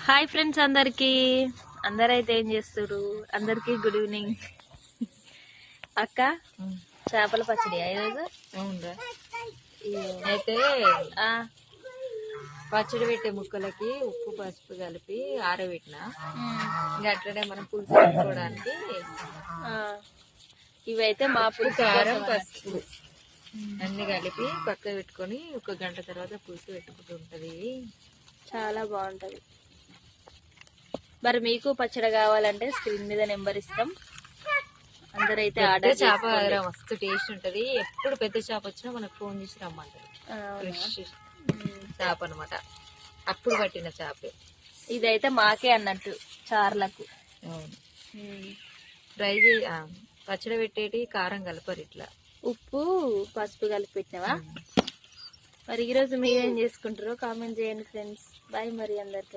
Hi friends, అందరైతే ఏం చేస్తారు? అందరికి గుడ్ ఈవినింగ్. అక్క చేపల పచ్చడి ఈరోజు అవునరా. అయితే పచ్చడి పెట్టే ముక్కలకి ఉప్పు పసుపు కలిపి ఆరబెట్టిన. ఇంకా అట్లనే మనం పులుసు పెట్టుకోవడానికి ఇవైతే మా పులుసు కారం పసుపు అన్ని కలిపి పక్క పెట్టుకొని 1 గంట తర్వాత పులుసు పెట్టుకుంటూ ఉంటది. చాలా బాగుంటది. మరి మీకు పచ్చడి కావాలంటే స్క్రీన్ మీద నెంబర్ ఇస్తాం, అందరైతే ఆర్డర్ చేప మస్తు టేస్ట్ ఉంటది. ఎప్పుడు పెద్ద చేప వచ్చినా మనకు ఫోన్ చేసి రమ్మంటది. ఫ్రెష్ చేప అనమాట, అప్పుడు పట్టిన చేపే. ఇదైతే మాకే అన్నట్టు చార్లకు. ఫ్రై పచ్చడి పెట్టేటి కారం కలపరు, ఇట్లా ఉప్పు పసుపు కలిపి పెట్టినవా? మరి ఈరోజు మీరేం చేసుకుంటారో కామెంట్ చేయండి ఫ్రెండ్స్. బాయ్ మరి అందరికీ.